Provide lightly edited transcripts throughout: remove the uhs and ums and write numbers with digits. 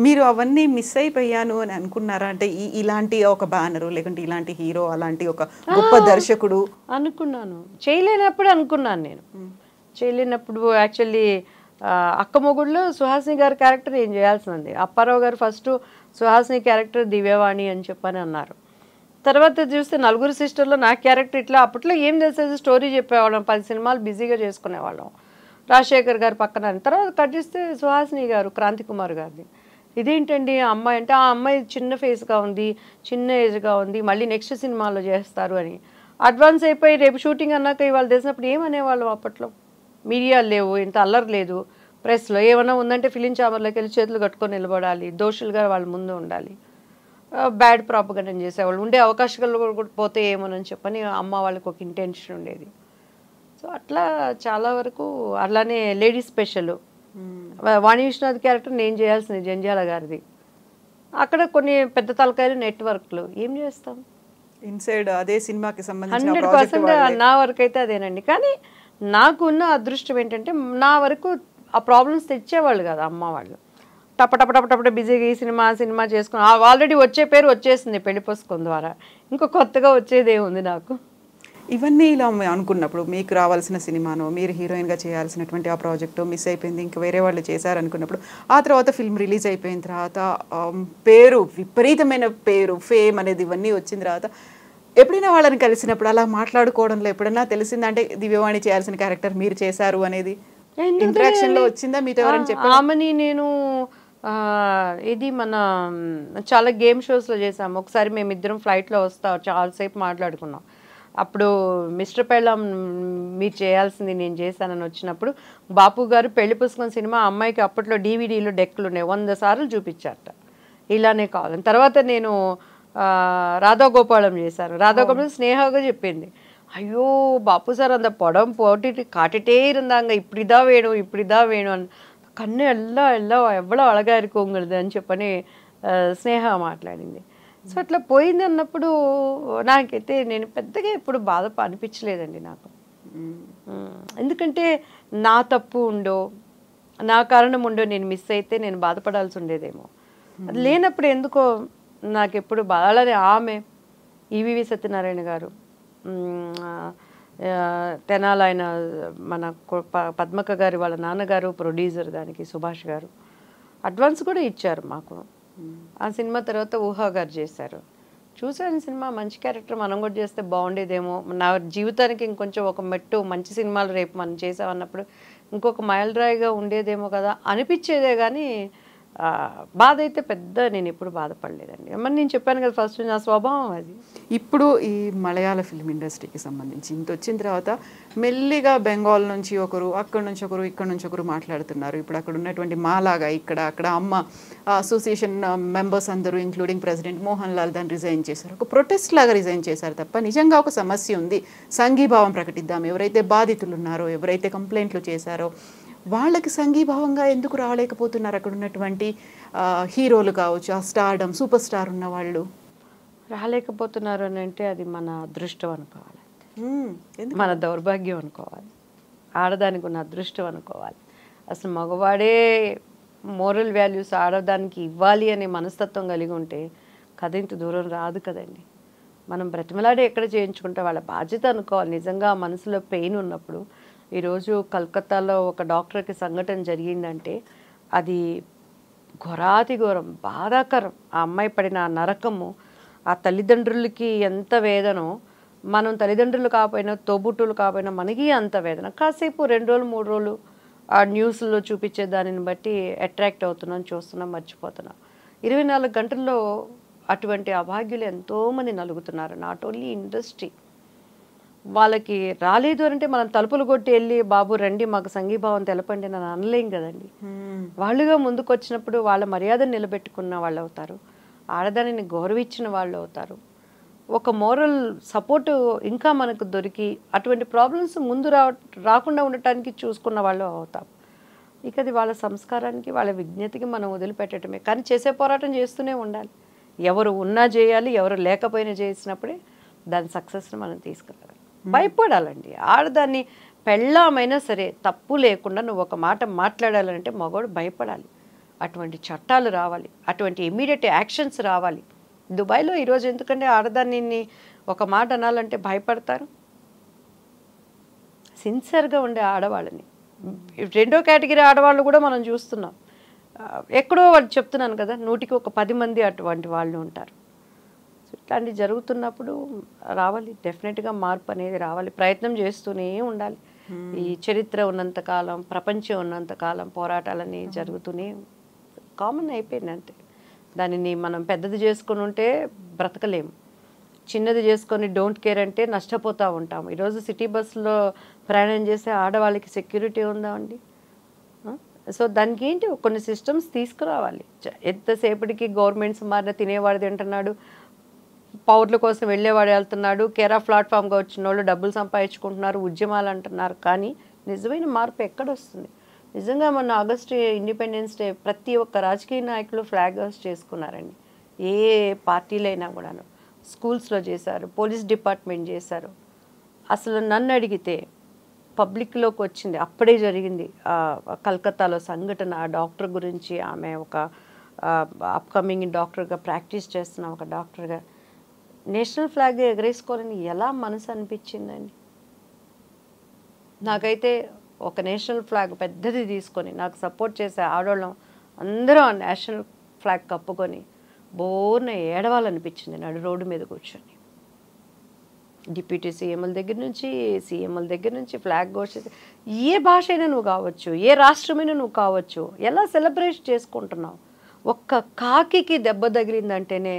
మీరు అవన్నీ మిస్ అయిపోయాను అని అనుకున్నారా? అంటే ఇలాంటి ఒక బ్యానరు లేకుంటే ఇలాంటి హీరో, అలాంటి ఒక గొప్ప దర్శకుడు అనుకున్నాను. చేయలేనప్పుడు అనుకున్నాను నేను. చేయలేనప్పుడు యాక్చువల్లీ అక్క మొగుడులో సుహాసిని గారి క్యారెక్టర్ ఏం చేయాల్సింది. అప్పారావు గారు ఫస్ట్ సుహాసిని క్యారెక్టర్ దివ్యవాణి అని చెప్పని అన్నారు. తర్వాత చూస్తే నలుగురు సిస్టర్లో నా క్యారెక్టర్ ఇట్లా అప్పట్లో ఏం చేసేది స్టోరీ చెప్పేవాళ్ళం, 10 సినిమాలు బిజీగా చేసుకునేవాళ్ళం. రాజశేఖర్ గారు పక్కన. తర్వాత కట్ చేస్తే సుహాసిని గారు, క్రాంతి కుమార్ గారిది. ఇదేంటండి ఆ అమ్మాయి అంటే, ఆ అమ్మాయి చిన్న ఫేస్గా ఉంది, చిన్న ఏజ్గా ఉంది, మళ్ళీ నెక్స్ట్ సినిమాలో చేస్తారు అని అడ్వాన్స్ అయిపోయి రేపు షూటింగ్ అన్నాక ఇవాళ తెలిసినప్పుడు ఏమనేవాళ్ళం అప్పట్లో. మీడియాలు లేవు, ఇంత అల్లరి లేదు, ప్రెస్లో ఏమన్నా ఉందంటే ఫిలిం ఛాంబర్లోకి వెళ్ళి చేతులు కట్టుకొని నిలబడాలి, దోషులుగా వాళ్ళ ముందు ఉండాలి. బ్యాడ్ ప్రాపగండం చేసేవాళ్ళు, ఉండే అవకాశాలు కూడా పోతే ఏమోనని చెప్పని అమ్మ వాళ్ళకి ఒక ఇంటెన్షన్ ఉండేది. సో అట్లా చాలా వరకు అలానే లేడీస్ స్పెషల్ వాణి విశ్వనాథ్ క్యారెక్టర్ నేను చేయాల్సింది జంజాల గారిది. అక్కడ కొన్ని పెద్ద తలకాయలు నెట్వర్క్లు ఏం చేస్తాం, ఇన్సైడ్ అదే సినిమాకి సంబంధించిన 100% నా వరకు అయితే అదేనండి. కానీ నాకు ఉన్న అదృష్టం ఏంటంటే నా వరకు ఆ ప్రాబ్లమ్స్ తెచ్చేవాళ్ళు కదా అమ్మ వాళ్ళు. టప బిజీగా ఈ సినిమా సినిమా చేసుకుని ఆల్రెడీ వచ్చే పేరు వచ్చేసింది పెళ్లి పుస్తకం ద్వారా, ఇంకో కొత్తగా వచ్చేదే ఉంది నాకు. ఇవన్నీ ఇలా అనుకున్నప్పుడు మీకు రావాల్సిన సినిమానో, మీరు హీరోయిన్గా చేయాల్సినటువంటి ఆ ప్రాజెక్టు మిస్ అయిపోయింది, ఇంకా వేరే వాళ్ళు చేశారనుకున్నప్పుడు ఆ తర్వాత ఫిల్మ్ రిలీజ్ అయిపోయిన తర్వాత పేరు, విపరీతమైన పేరు, ఫేమ్ అనేది ఇవన్నీ వచ్చిన తర్వాత ఎప్పుడైనా వాళ్ళని కలిసినప్పుడు అలా మాట్లాడుకోవడంలో ఎప్పుడైనా తెలిసిందంటే దివ్యవాణి చేయాల్సిన క్యారెక్టర్ మీరు చేశారు అనేది ఇంటరాక్షన్లో వచ్చిందా? మీతో ఎవరైనా చెప్పారు? ఆమెని నేను ఇది మన చాలా గేమ్ షోస్లో చేసాము. ఒకసారి మేమిద్దరం ఫ్లైట్లో వస్తా చాలాసేపు మాట్లాడుకున్నాం. అప్పుడు మిస్టర్ పెళ్ళాం మీరు చేయాల్సింది నేను చేశానని వచ్చినప్పుడు బాపు గారు పెళ్లి పుస్తకం సినిమా అమ్మాయికి అప్పట్లో డీవీడీలో డెక్కులు ఉన్నాయి, 100 సార్లు చూపించారట ఇలానే కావాలని. తర్వాత నేను రాధాగోపాలం చేశాను. రాధాగోపాలం స్నేహగా చెప్పింది, ஐயோ பாப்பு சார் அந்த படம் போட்டுட்டு காட்டிட்டே இருந்தாங்க, இப்படிதான் வேணும் இப்படிதான் வேணும் అని. కన్ను ఎல்லாம் ఎవ్వడో అழగా ఇருக்கு உங்களுது అని చెప్పని స్నేహ మాట్లాడింది. సో అట్లా పోయింది అన్నప్పుడు నాకైతే నేను పెద్దగా ఎప్పుడు బాధ అనిపించలేదండి నాకు. ఎందుకంటే నా తప్పు ఉండో నా కారణం ఉండో నేను మిస్ అయితే నేను బాధపడాల్సి ఉండేదేమో. అది లేనప్పుడు ఎందుకో నాకు ఎప్పుడు బాధలే. ఆమె ఈవీవి సత్యనారాయణ గారు, తెనాలి ఆయన మన పద్మక గారి వాళ్ళ నాన్నగారు ప్రొడ్యూసర్ దానికి, సుభాష్ గారు అడ్వాన్స్ కూడా ఇచ్చారు మాకు. ఆ సినిమా తర్వాత ఊహా గారు చేశారు. చూసాను సినిమా, మంచి క్యారెక్టర్, మనం కూడా చేస్తే బాగుండేదేమో, నా జీవితానికి ఇంకొంచెం ఒక మెట్టు మంచి సినిమాలు రేపు మనం చేసామన్నప్పుడు ఇంకొక మైలురాయిగా ఉండేదేమో కదా అనిపించేదే. కానీ బాధ అయితే పెద్ద నేను ఎప్పుడు బాధపడలేదండి. మరి నేను చెప్పాను కదా ఫస్ట్ నా స్వభావం అది. ఇప్పుడు ఈ మలయాళ ఫిల్మ్ ఇండస్ట్రీకి సంబంధించి ఇంత వచ్చిన తర్వాత మెల్లిగా బెంగాల్ నుంచి ఒకరు, అక్కడ నుంచి ఒకరు, ఇక్కడ నుంచి ఒకరు మాట్లాడుతున్నారు. ఇప్పుడు అక్కడ ఉన్నటువంటి మాలాగా అక్కడ అమ్మ అసోసియేషన్ మెంబర్స్ అందరూ ఇంక్లూడింగ్ ప్రెసిడెంట్ మోహన్ లాల్ దాన్ని రిజైన్ చేశారు. ఒక ప్రొటెస్ట్ లాగా రిజైన్ చేశారు తప్ప నిజంగా ఒక సమస్య ఉంది, సంఘీభావం ప్రకటిద్దాం, ఎవరైతే బాధితులు ఉన్నారో, ఎవరైతే కంప్లైంట్లు చేశారో వాళ్ళకి సంఘీభావంగా ఎందుకు రాలేకపోతున్నారు అక్కడ ఉన్నటువంటి హీరోలు కావచ్చు, ఆ స్టార్డమ్ సూపర్ స్టార్ ఉన్న వాళ్ళు రాలేకపోతున్నారు అని అంటే అది మన అదృష్టం అనుకోవాలి, మన దౌర్భాగ్యం అనుకోవాలి, ఆడదానికి ఉన్న అదృష్టం అనుకోవాలి. అసలు మగవాడే మోరల్ వాల్యూస్ ఆడదానికి ఇవ్వాలి అనే మనస్తత్వం కలిగి ఉంటే కథ ఇంత దూరం రాదు కదండి. మనం బ్రతిమలాడే ఎక్కడ చేయించుకుంటే వాళ్ళ బాధ్యత అనుకోవాలి. నిజంగా మనసులో పెయిన్ ఉన్నప్పుడు, ఈరోజు కలకత్తాలో ఒక డాక్టర్కి సంఘటన జరిగిందంటే అది ఘోరాతి ఘోరం, బాధాకరం. ఆ అమ్మాయి పడిన ఆ నరకము ఆ తల్లిదండ్రులకి ఎంత వేదనో, మనం తల్లిదండ్రులు కాకపోయినా తోబుట్టులు కాకపోయినా మనకి అంత వేదన. కాసేపు 2 రోజులు 3 రోజులు ఆ న్యూస్లో చూపించే దానిని బట్టి అట్రాక్ట్ అవుతున్నాం, చూస్తున్నాం, మర్చిపోతున్నాం. 24 గంటల్లో అటువంటి అభాగ్యులు ఎంతోమంది నలుగుతున్నారు. నాట్ ఓన్లీ ఇండస్ట్రీ, వాళ్ళకి రాలేదు అంటే మనం తలుపులు కొట్టి వెళ్ళి బాబు రండి మాకు సంఘీభావం తెలపండి అని అనలేం కదండి. వాళ్ళుగా ముందుకు వచ్చినప్పుడు వాళ్ళ మర్యాదను నిలబెట్టుకున్న వాళ్ళు అవుతారు, ఆడదానిని గౌరవించిన వాళ్ళు అవుతారు, ఒక మోరల్ సపోర్టు ఇంకా మనకు దొరికి అటువంటి ప్రాబ్లమ్స్ ముందు రాకుండా ఉండటానికి చూసుకున్న వాళ్ళు అవుతాం. ఇక అది వాళ్ళ సంస్కారానికి వాళ్ళ విజ్ఞతకి మనం వదిలిపెట్టడమే. కానీ చేసే పోరాటం చేస్తూనే ఉండాలి. ఎవరు ఉన్నా చేయాలి, ఎవరు లేకపోయినా చేసినప్పుడే దాని సక్సెస్ని మనం తీసుకురావాలి. భయపడాలండి. ఆడదాన్ని పెళ్ళామైనా సరే తప్పు లేకుండా నువ్వు ఒక మాట మాట్లాడాలంటే మగవాడు భయపడాలి. అటువంటి చట్టాలు రావాలి, అటువంటి ఇమీడియట్ యాక్షన్స్ రావాలి. దుబాయ్లో ఈరోజు ఎందుకంటే ఆడదాన్ని ఒక మాట అనాలంటే భయపడతారు. సిన్సియర్గా ఉండే ఆడవాళ్ళని, రెండో కేటగిరీ ఆడవాళ్ళు కూడా మనం చూస్తున్నాం. ఎక్కడో వాళ్ళు చెప్తున్నాను కదా, 100కి ఒక 10 మంది అటువంటి వాళ్ళు ఉంటారు. ఇట్లాంటివి జరుగుతున్నప్పుడు రావాలి, డెఫినెట్గా మార్పు అనేది రావాలి. ప్రయత్నం చేస్తూనే ఉండాలి. ఈ చరిత్ర ఉన్నంతకాలం, ప్రపంచం ఉన్నంతకాలం పోరాటాలని జరుగుతూనే కామన్ అయిపోయింది అంతే. దానిని మనం పెద్దది చేసుకుని ఉంటే బ్రతకలేము, చిన్నది చేసుకొని డోంట్ కేర్ అంటే నష్టపోతూ ఉంటాం. ఈరోజు సిటీ బస్సులో ప్రయాణం చేసే ఆడవాళ్ళకి సెక్యూరిటీ ఉందా అండి? సో దానికి ఏంటి, కొన్ని సిస్టమ్స్ తీసుకురావాలి. ఎంతసేపటికి గవర్నమెంట్స్ మారిన తినేవాడు తింటున్నాడు, పౌరుల కోసం వెళ్ళేవాడు వెళ్తున్నాడు, కేరా ప్లాట్ఫామ్గా వచ్చిన వాళ్ళు డబ్బులు సంపాదించుకుంటున్నారు, ఉద్యమాలు అంటున్నారు. కానీ నిజమైన మార్పు ఎక్కడొస్తుంది? నిజంగా మొన్న ఆగస్టు ఇండిపెండెన్స్ డే ప్రతి ఒక్క రాజకీయ నాయకులు ఫ్లాగ్ హోస్ట్ చేసుకున్నారండి. ఏ పార్టీలైనా కూడాను స్కూల్స్లో చేశారు, పోలీస్ డిపార్ట్మెంట్ చేశారు. అసలు నన్ను అడిగితే పబ్లిక్లోకి వచ్చింది అప్పుడే జరిగింది. కలకత్తాలో సంఘటన, ఆ డాక్టర్ గురించి, ఆమె ఒక అప్కమింగ్ డాక్టర్గా ప్రాక్టీస్ చేస్తున్న ఒక డాక్టర్గా నేషనల్ ఫ్లాగ్ ఎగరేసుకోవాలని ఎలా మనసు అనిపించిందండి నాకైతే. ఒక నేషనల్ ఫ్లాగ్ పెద్దది తీసుకొని నాకు సపోర్ట్ చేసే ఆడవాళ్ళం అందరూ ఆ నేషనల్ ఫ్లాగ్ కప్పుకొని బోర్న ఏడవాలనిపించింది నడు రోడ్డు మీద కూర్చొని. డిప్యూటీ సీఎంల దగ్గర నుంచి, సీఎంల దగ్గర నుంచి ఫ్లాగ్ హోస్ట్, ఏ భాష అయినా నువ్వు కావచ్చు, ఏ రాష్ట్రమైనా నువ్వు కావచ్చు, ఎలా సెలబ్రేట్ చేసుకుంటున్నావు? ఒక్క కాకికి దెబ్బ తగిలిందంటేనే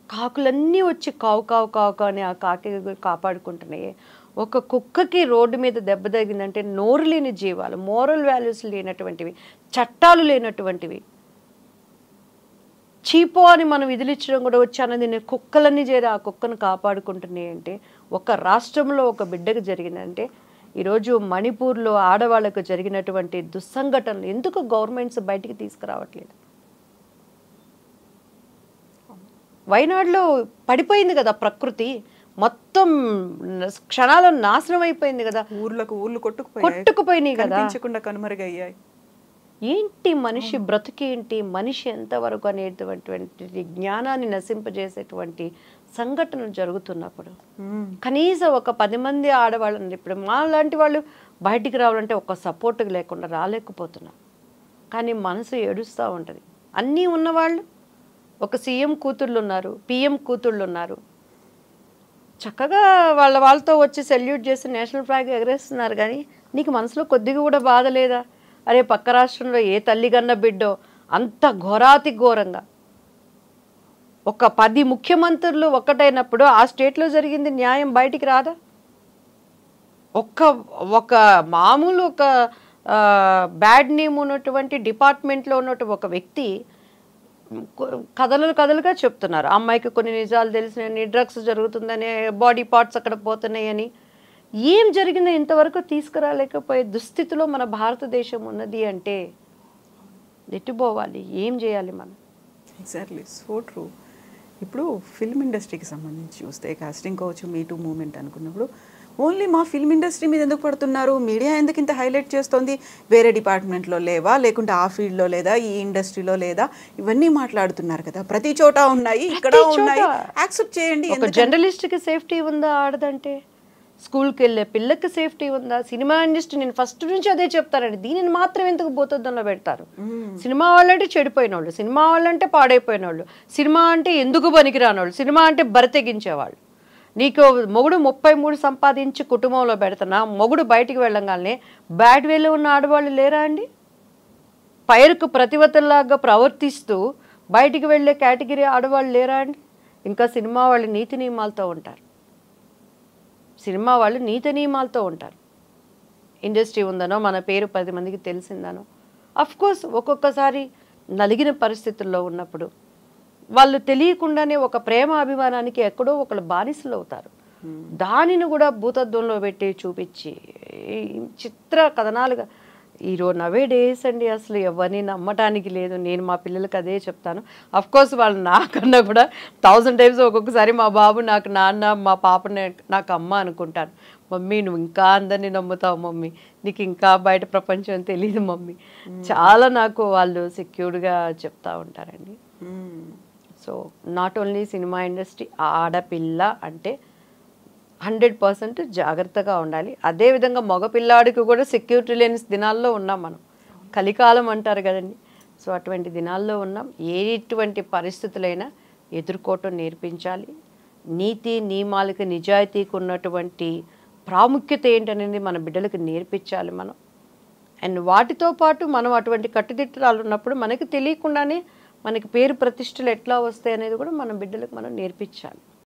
కాకులన్నీ వచ్చి కావు కావు కావు అని ఆ కాకి కాపాడుకుంటున్నాయి. ఒక కుక్కకి రోడ్డు మీద దెబ్బ తగిలిందంటే నోరు లేని జీవాలు, మోరల్ వాల్యూస్ లేనటువంటివి, చట్టాలు లేనటువంటివి, చీపో అని మనం విధులిచ్చడం కూడా వచ్చి అన్నది నేను కుక్కలన్నీ చేరి ఆ కుక్కను కాపాడుకుంటున్నాయి అంటే, ఒక రాష్ట్రంలో ఒక బిడ్డకు జరిగిందంటే, ఈరోజు మణిపూర్లో ఆడవాళ్లకు జరిగినటువంటి దుస్సంఘటనలు ఎందుకు గవర్నమెంట్స్ బయటికి తీసుకురావట్లేదు? వైనాడులో పడిపోయింది కదా ప్రకృతి, మొత్తం క్షణాల నాశనం అయిపోయింది కదా, ఊర్లు కొట్టుకుపోయినాయి కదా, కనుమరుగయ్యాయి. ఏంటి మనిషి బ్రతుకేంటి, మనిషి ఎంతవరకు అనేటువంటి జ్ఞానాన్ని నశింపజేసేటువంటి సంఘటనలు జరుగుతున్నప్పుడు కనీసం ఒక 10 మంది ఆడవాళ్ళని, ఇప్పుడు మా లాంటి వాళ్ళు బయటికి రావాలంటే ఒక సపోర్ట్ లేకుండా రాలేకపోతున్నాం. కానీ మనసు ఏడుస్తూ ఉంటుంది. అన్నీ ఉన్నవాళ్ళు, ఒక సీఎం కూతుళ్ళు ఉన్నారు, పిఎం కూతుళ్ళు ఉన్నారు, చక్కగా వాళ్ళతో వచ్చి సెల్యూట్ చేసి నేషనల్ ఫ్లాగ్ ఎగరేస్తున్నారు. కానీ నీకు మనసులో కొద్దిగా కూడా బాధ లేదా? అరే పక్క రాష్ట్రంలో ఏ తల్లి కన్న బిడ్డో అంత ఘోరాతి ఘోరంగా ఒక 10 ముఖ్యమంత్రులు ఒక్కటైనప్పుడు ఆ స్టేట్లో జరిగింది న్యాయం బయటికి రాదా? ఒక మామూలు ఒక బ్యాడ్ నేమ్ ఉన్నటువంటి డిపార్ట్మెంట్లో ఉన్నటువంటి ఒక వ్యక్తి కథలుగా చెప్తున్నారు. అమ్మాయికి కొన్ని నిజాలు తెలిసినాయని, డ్రగ్స్ జరుగుతుందని, బాడీ పార్ట్స్ అక్కడ పోతున్నాయని. ఏం జరిగిందో ఇంతవరకు తీసుకురాలేకపోయే దుస్థితిలో మన భారతదేశం ఉన్నది అంటే ఎట్టుపోవాలి, ఏం చేయాలి మనం? Exactly, so true. ఇప్పుడు ఫిల్మ్ ఇండస్ట్రీకి సంబంధించి చూస్తే కాస్టింగ్ కావచ్చు, మీ టూ మూమెంట్ అనుకున్నప్పుడు ఓన్లీ మా ఫిల్మ్ ఇండస్ట్రీ మీద ఎందుకు పడుతున్నారు, మీడియా ఎందుకు ఇంత హైలైట్ చేస్తుంది, వేరే డిపార్ట్మెంట్లో లేవా, లేకుంటే ఆ ఫీల్డ్లో లేదా, ఈ ఇండస్ట్రీలో లేదా, ఇవన్నీ మాట్లాడుతున్నారు కదా. ప్రతి చోట ఉన్నాయి, ఇక్కడ ఉన్నాయి, యాక్సెప్ట్ చేయండి. ఒక జర్నలిస్ట్కి సేఫ్టీ ఉందా ఆడదంటే? స్కూల్కి వెళ్ళే పిల్లకి సేఫ్టీ ఉందా? సినిమా ఇండస్ట్రీ, నేను ఫస్ట్ నుంచి అదే చెప్తానండి, దీనిని మాత్రం ఎందుకు భూతద్దంలో పెడతారు? సినిమా వాళ్ళంటే చెడిపోయిన వాళ్ళు, సినిమా వాళ్ళంటే పాడైపోయిన వాళ్ళు, సినిమా అంటే ఎందుకు పనికిరాని వాళ్ళు, సినిమా అంటే బరితెగించేవాళ్ళు. నీకు మొగుడు 33 సంపాదించి కుటుంబంలో పెడుతున్నా, మొగుడు బయటికి వెళ్ళగానే బ్యాడ్ వేలో ఉన్న ఆడవాళ్ళు లేరా అండి? పైరుకు ప్రతివతల్లాగా ప్రవర్తిస్తూ బయటికి వెళ్ళే కేటగిరీ ఆడవాళ్ళు లేరా అండి? ఇంకా సినిమా వాళ్ళు నీతి నియమాలతో ఉంటారు, సినిమా వాళ్ళు నీతి నియమాలతో ఉంటారు. ఇండస్ట్రీ ఉందనో మన పేరు 10 మందికి తెలిసిందనో, అఫ్కోర్స్ ఒక్కొక్కసారి నలిగిన పరిస్థితుల్లో ఉన్నప్పుడు వాళ్ళు తెలియకుండానే ఒక ప్రేమ అభిమానానికి ఎక్కడో ఒకళ్ళు బానిసలు అవుతారు. దానిని కూడా భూతత్వంలో పెట్టి చూపించి చిత్ర కథనాలుగా ఈరోజు నవే డేస్ అండి అసలు ఎవరిని నమ్మటానికి లేదు. నేను మా పిల్లలకి అదే చెప్తాను. అఫ్కోర్స్ వాళ్ళు నాకన్నా కూడా 1000 times ఒక్కొక్కసారి మా బాబు నాకు నాన్న, మా పాప నాకు అమ్మ అనుకుంటాను. మమ్మీ నువ్వు ఇంకా అందరినీ నమ్ముతావు మమ్మీ, నీకు ఇంకా బయట ప్రపంచం తెలియదు మమ్మీ, చాలా నాకు వాళ్ళు సెక్యూర్డ్గా చెప్తా ఉంటారండి. So not only cinema industry, ఆడపిల్ల అంటే 100% జాగ్రత్తగా ఉండాలి. అదేవిధంగా మగపిల్లాడికి కూడా సెక్యూరిటీ లేని దినాల్లో ఉన్నాం మనం, కలికాలం అంటారు కదండి. సో అటువంటి దినాల్లో ఉన్నాం. ఎటువంటి పరిస్థితులైనా ఎదుర్కోవటం నేర్పించాలి. నీతి నియమాలకి నిజాయితీకి ఉన్నటువంటి ప్రాముఖ్యత ఏంటనేది మన బిడ్డలకు నేర్పించాలి మనం. అండ్ వాటితో పాటు మనం అటువంటి కట్టుదిట్టాలు ఉన్నప్పుడు మనకి తెలియకుండానే మనకి పేరు ప్రతిష్టలు ఎట్లా వస్తాయి అనేది కూడా మన బిడ్డలకు మనం నేర్పించాలి.